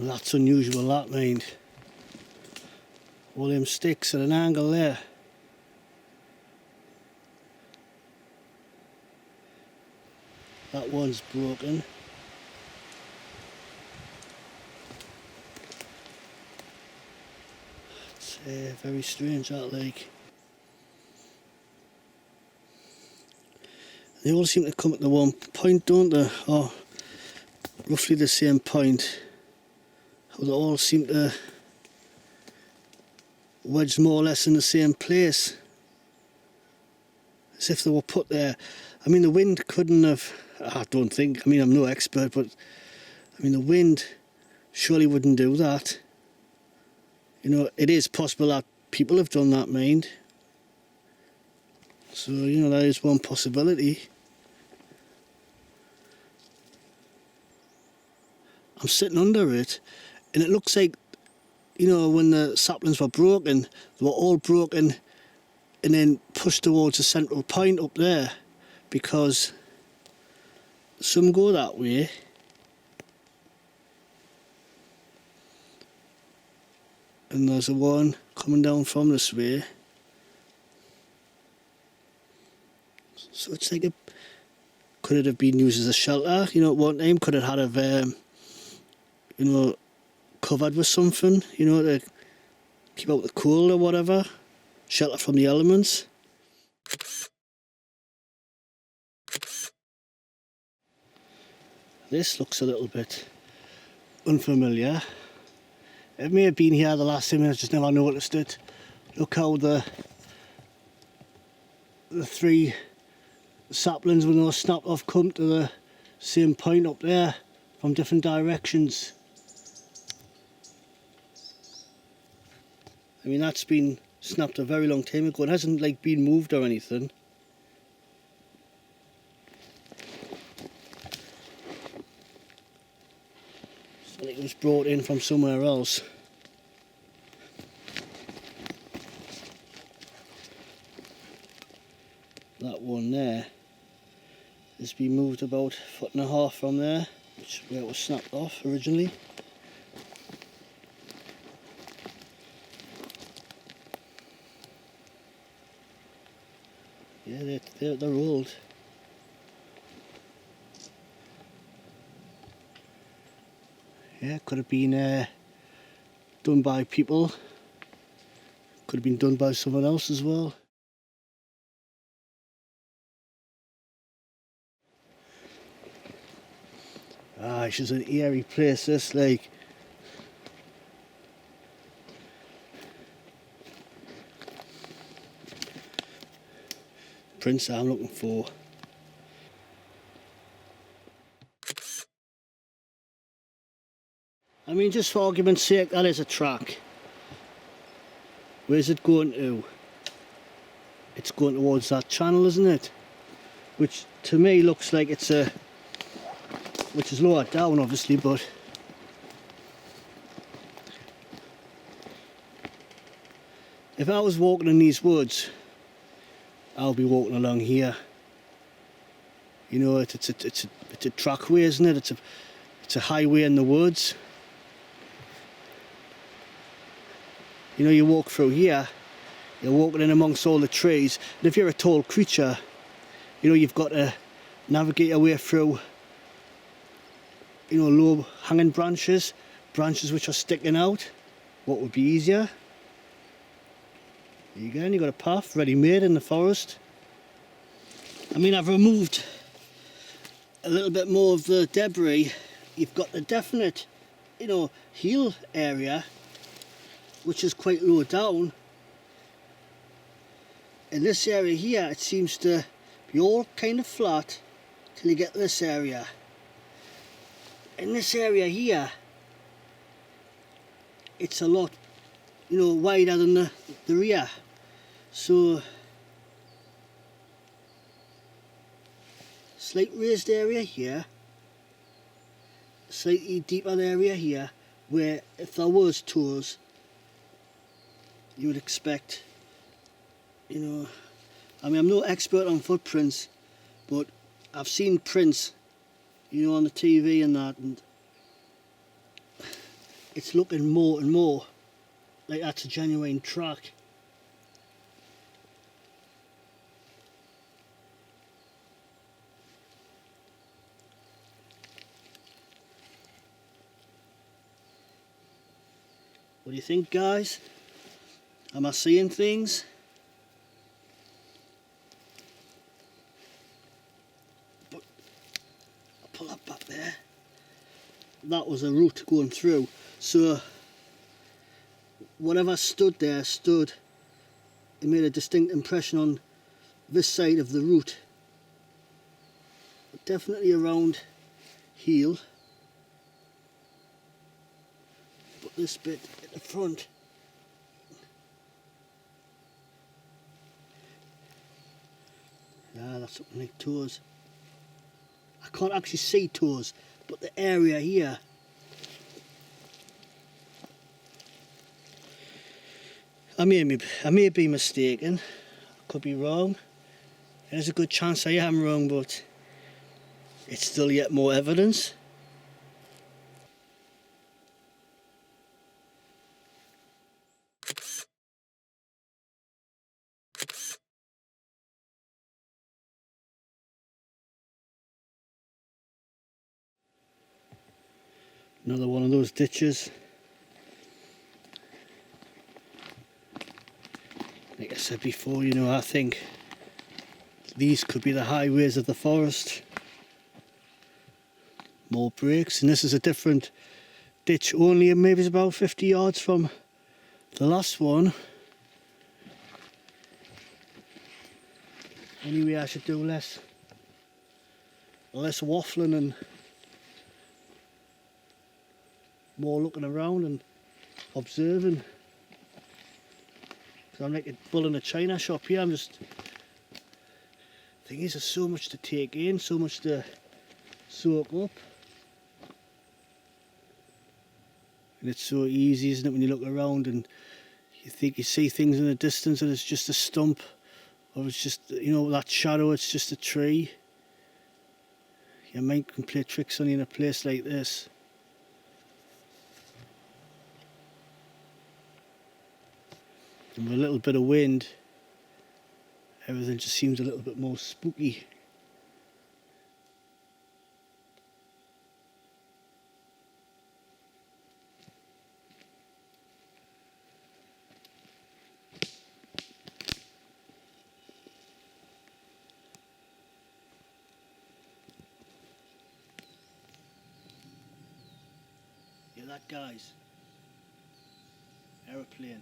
That's unusual, that, mind. All them sticks at an angle there. That one's broken. It's very strange, that, like. They all seem to come at the one point, don't they? Or roughly the same point. How they all seem to wedge more or less in the same place. As if they were put there. I mean, the wind couldn't have... I don't think. I mean, I'm no expert, but... I mean, the wind surely wouldn't do that. You know, it is possible that people have done that, mind. So, you know, that is one possibility. I'm sitting under it, and it looks like, you know, when the saplings were broken, they were all broken and then pushed towards a central point up there, because some go that way. And there's a one coming down from this way. So it's like could it have been used as a shelter? You know, at one time, could it have you know, covered with something, you know, to keep out the cold or whatever, shelter from the elements. This looks a little bit unfamiliar. It may have been here the last time, I just never noticed it. Look how the three saplings when they were snapped off come to the same point up there from different directions. I mean, that's been snapped a very long time ago. It hasn't like been moved or anything. It's like it was brought in from somewhere else. That one there has been moved about a foot and a half from there, which is where it was snapped off originally. Yeah, they're old. Yeah, could have been done by people. Could have been done by someone else as well. Ah, it's just an eerie place, this, like. Prints I'm looking for. I mean, just for argument's sake, that is a track. Where's it going to? It's going towards that channel, isn't it? Which to me looks like it's a... which is lower down obviously, but... if I was walking in these woods, I'll be walking along here. You know, it's a trackway, isn't it? It's a highway in the woods. You know, you walk through here, you're walking in amongst all the trees, and if you're a tall creature, you know, you've got to navigate your way through, you know, low hanging branches which are sticking out. What would be easier? There you go, and you've got a path ready made in the forest. I mean, I've removed a little bit more of the debris. You've got the definite, you know, heel area, which is quite low down. In this area here, it seems to be all kind of flat till you get this area. In this area here, it's a lot, you know, wider than the rear. So, slight raised area here, slightly deeper area here, where if there was toes, you would expect, you know, I mean, I'm no expert on footprints, but I've seen prints, you know, on the TV and that, and it's looking more and more like that's a genuine track. What do you think, guys? Am I seeing things? But I'll pull that back there. That was a route going through. So whatever stood there stood. It made a distinct impression on this side of the route. But definitely around heel. But this bit at the front. Yeah, that's something like toes. I can't actually see toes, but the area here. I may be mistaken. I could be wrong. There's a good chance I am wrong, but it's still yet more evidence. Another one of those ditches. Like I said before, you know, I think these could be the highways of the forest. More breaks, and this is a different ditch, only maybe it's about 50 yards from the last one. Anyway, I should do less waffling and more looking around and observing. So I'm like a bull in a china shop here. I'm just, thing is, there's so much to take in, so much to soak up. And it's so easy, isn't it, when you look around and you think you see things in the distance and it's just a stump, or it's just, you know, that shadow, it's just a tree. Your mind can play tricks on you in a place like this. And with a little bit of wind, everything just seems a little bit more spooky. Yeah, that guy's aeroplane.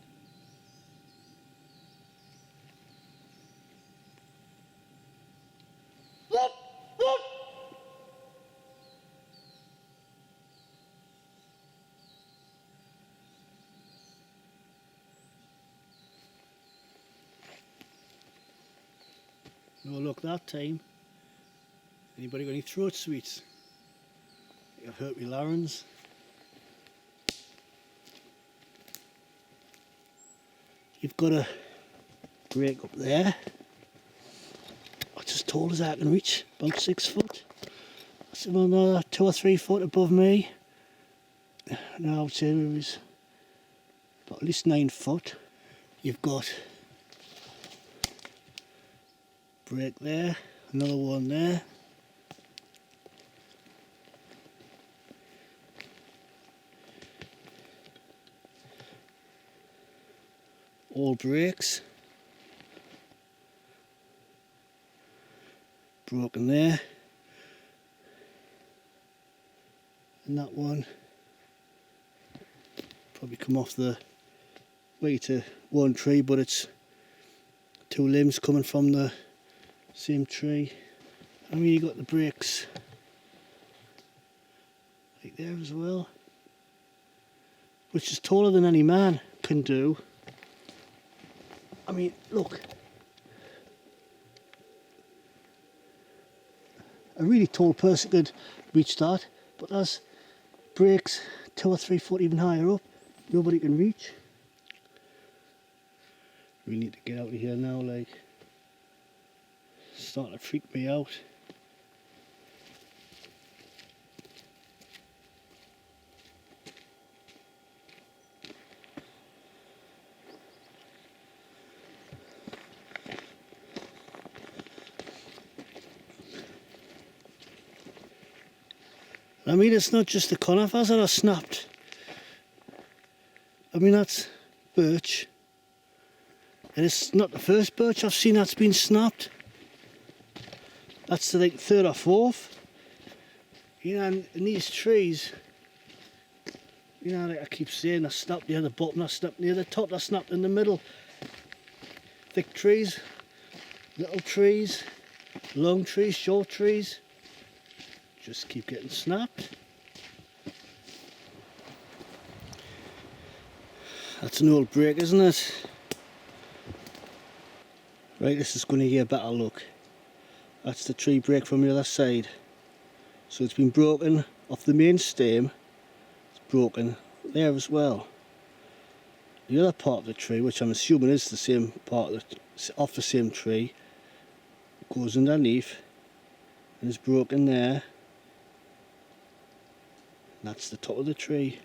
No luck that time. Anybody got any throat sweets? I've hurt me larynx. You've got a break up there. That's as tall as I can reach, about 6 foot. That's another 2 or 3 foot above me. Now I would say it was about at least 9 foot. You've got break there, another one there. All breaks. Broken there. And that one probably come off the way to one tree, but it's 2 limbs coming from the same tree. I mean, you got the breaks like there as well, which is taller than any man can do. I mean, look, a really tall person could reach that, but there's breaks 2 or 3 foot even higher up, nobody can reach. We need to get out of here now, like, it's starting to freak me out. I mean, it's not just the conifers that are snapped. I mean, that's birch. And it's not the first birch I've seen that's been snapped. That's the like third or fourth. You know, and these trees, you know, like I keep saying, they're snapped near the bottom, they're snapped near the top, they're snapped in the middle. Thick trees, little trees, long trees, short trees, just keep getting snapped. That's an old break, isn't it? Right, this is going to give a better look. That's the tree break from the other side. So it's been broken off the main stem. It's broken there as well. The other part of the tree, which I'm assuming is the same part off the same tree, goes underneath and is broken there. And that's the top of the tree.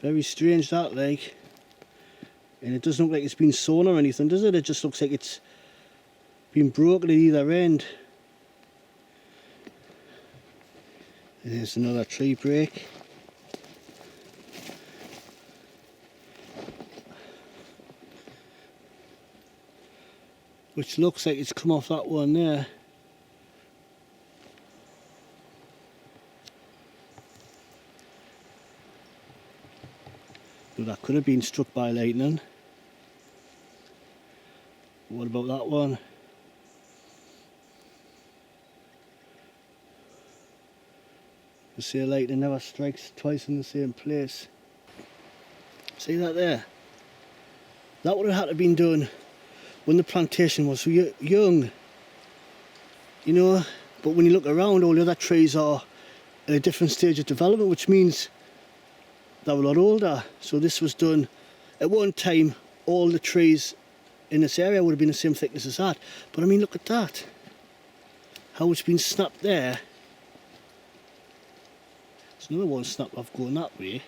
Very strange that, like. And it doesn't look like it's been sawn or anything, does it? It just looks like it's been broken at either end. And there's another tree break. Which looks like it's come off that one there. Well, that could have been struck by lightning. What about that one? You see, lightning never strikes twice in the same place. See that there? That would have had to been done when the plantation was young, you know. But when you look around, all the other trees are at a different stage of development, which means they were a lot older. So this was done at one time. All the trees in this area would have been the same thickness as that. But I mean, look at that. How it's been snapped there. There's another one snapped off going that way.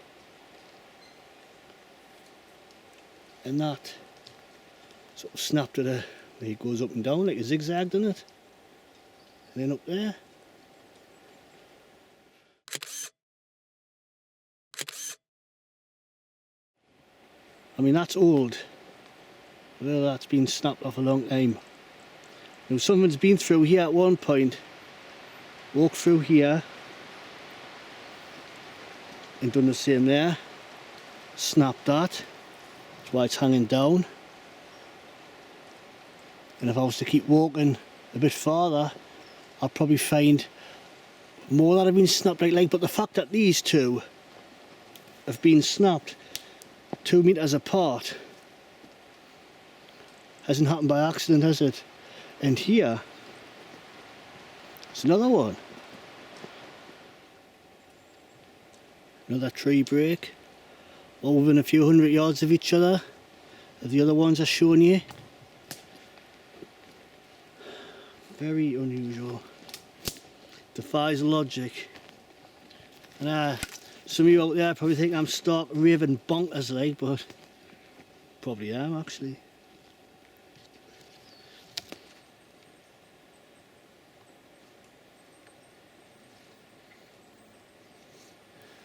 And that sort of snapped at a, it goes up and down like a zigzag, doesn't it? And then up there. I mean, that's old. Well, that's been snapped off a long time. Now, someone's been through here at one point, walked through here, and done the same there. Snapped that. That's why it's hanging down. And if I was to keep walking a bit farther, I'd probably find more that have been snapped like. But the fact that these two have been snapped 2 meters apart hasn't happened by accident, has it? And here, there's another one. Another tree break. All within a few hundred yards of each other. Of the other ones I've shown you. Very unusual. Defies logic. And some of you out there probably think I'm stark raving bonkers like, but probably am actually.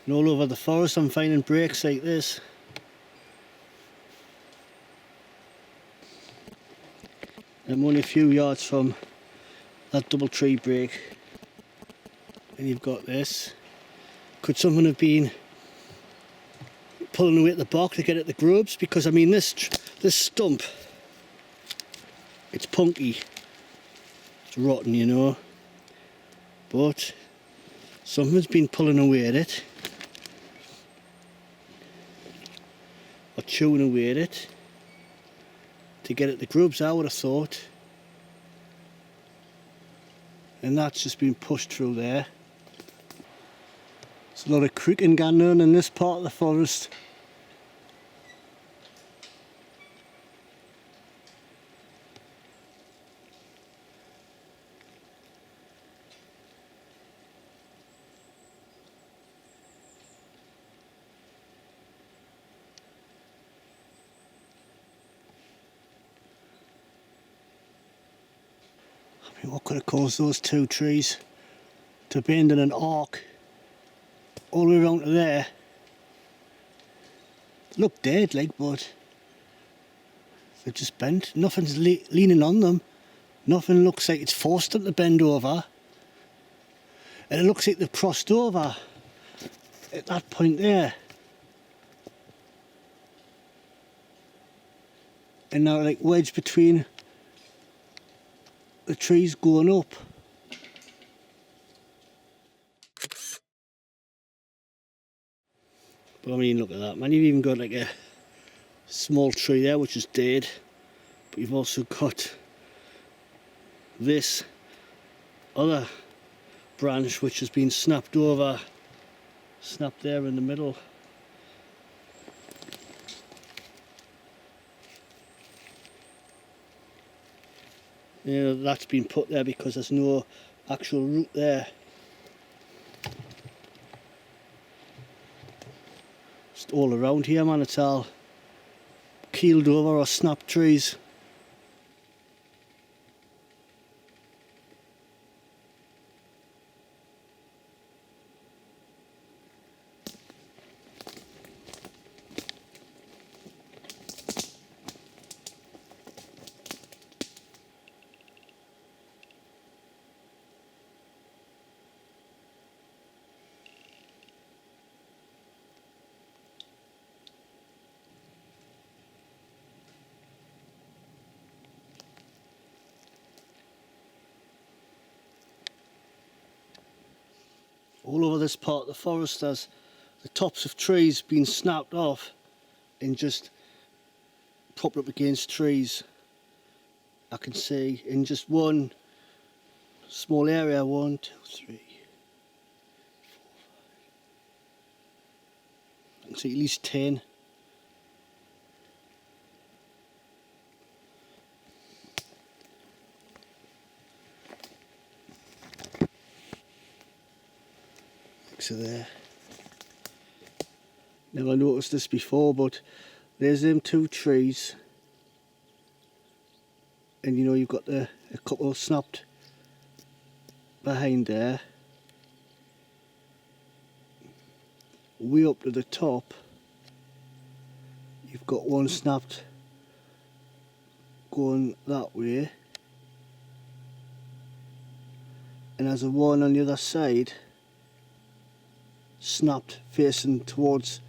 And all over the forest I'm finding breaks like this. I'm only a few yards from that double tree break. And you've got this. Could someone have been pulling away at the bark to get at the grubs? Because I mean, this stump, it's punky, it's rotten, you know. But someone's been pulling away at it, or chewing away at it to get at the grubs, I would have thought. And that's just been pushed through there. There's a lot of creaking going on in this part of the forest. What could have caused those two trees to bend in an arc all the way around to there? Look dead, like, but they're just bent. Nothing's leaning on them. Nothing looks like it's forced them to bend over. And it looks like they've crossed over at that point there. And now like wedged between the trees going up. But I mean, look at that, man. You've even got like a small tree there which is dead. But you've also got this other branch which has been snapped over, snapped there in the middle. You know, that's been put there because there's no actual root there. Just all around here, man, it's all keeled over or snapped trees. All over this part of the forest there's the tops of trees being snapped off and just propped up against trees. I can see in just one small area, 1, 2, 3, 4, 5. I can see at least 10. So there. Never noticed this before, but there's them two trees, and you know you've got a couple snapped behind there. Way up to the top, you've got one snapped going that way, and there's a one on the other side snapped facing towards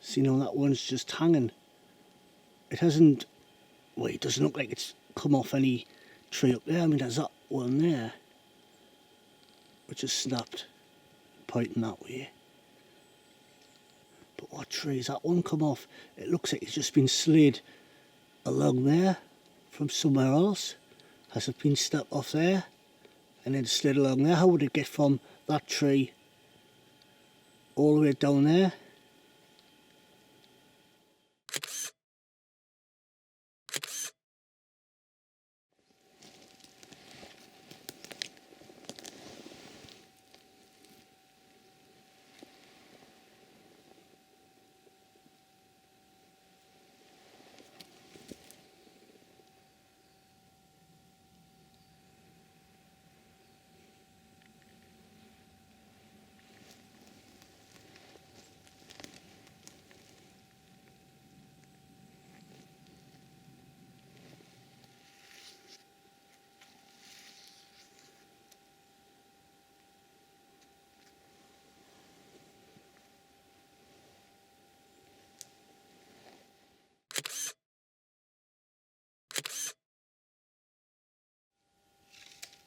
so, you know, that one's just hanging. It hasn't, well, it doesn't look like it's come off any tree up there. I mean, there's that one there which is snapped, pointing that way. But what tree has that one come off? It looks like it's just been slid along there from somewhere else. Has it been snapped off there and then slid along there? How would it get from that tree all the way down there?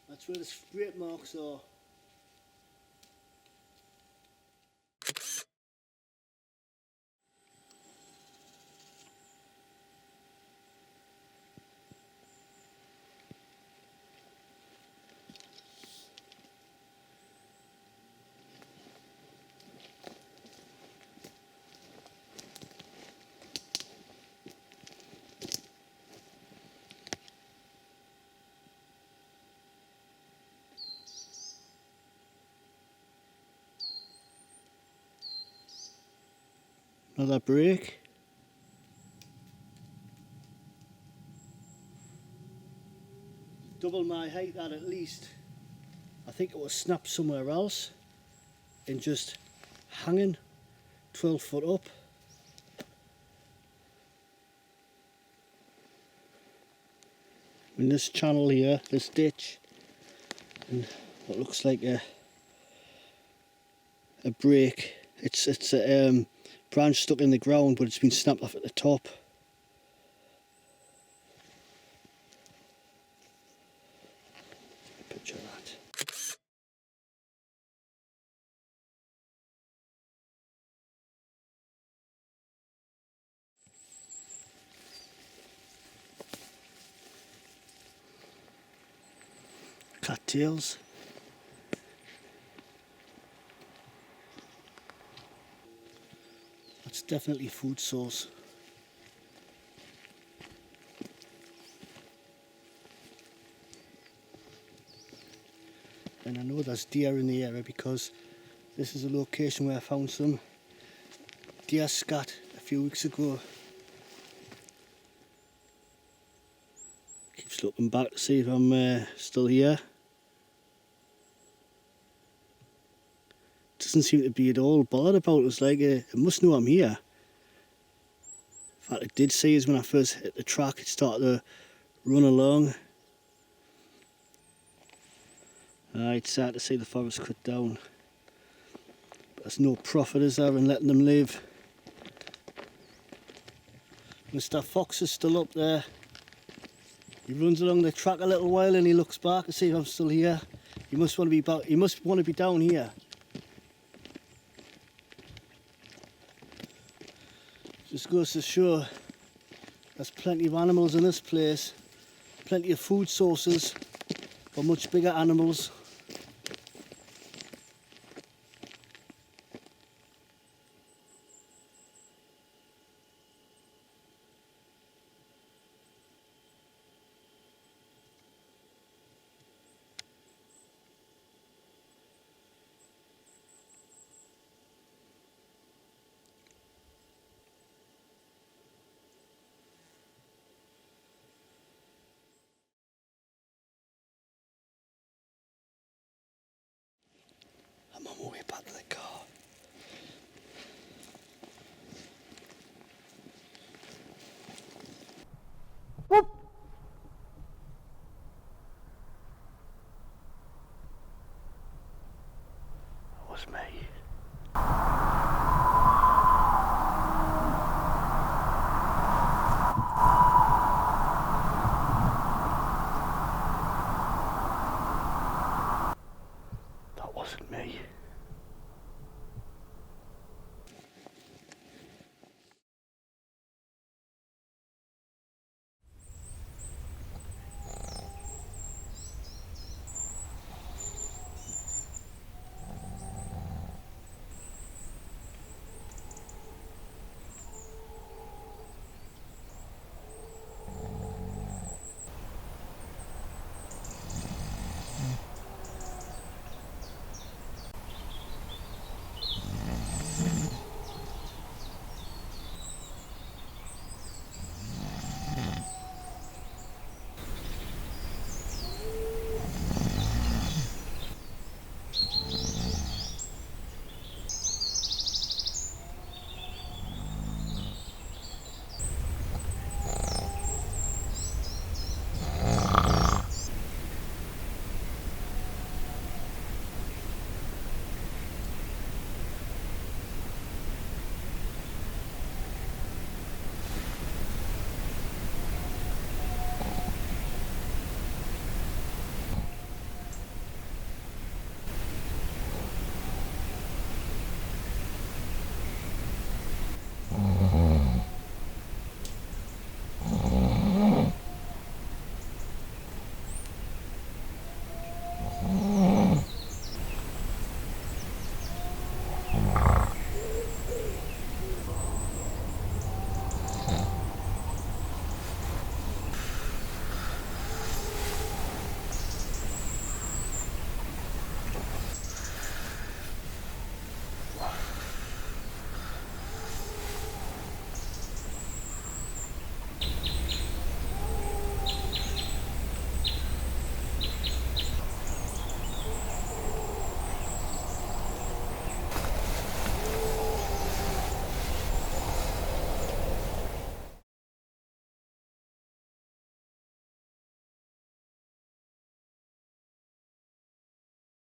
That's where the scrape marks are. Another break. Double my height that at least. I think it was snapped somewhere else and just hanging 12 foot up. In this channel here, this ditch, and what looks like a break. It's a branch stuck in the ground, but it's been snapped off at the top. Picture that. Cattails. That's definitely a food source. And I know there's deer in the area because this is a location where I found some deer scat a few weeks ago. Keeps looking back to see if I'm still here. Doesn't seem to be at all bothered about it. It's like it must know I'm here. In fact, it did see us when I first hit the track. It started to run along. It's sad to see the forest cut down. But there's no profit, is there, in letting them live. Mr. Fox is still up there. He runs along the track a little while and he looks back to see if I'm still here. He must want to be back. He must want to be down here. Just goes to show there's plenty of animals in this place, plenty of food sources for much bigger animals. I'm on my way back to the car.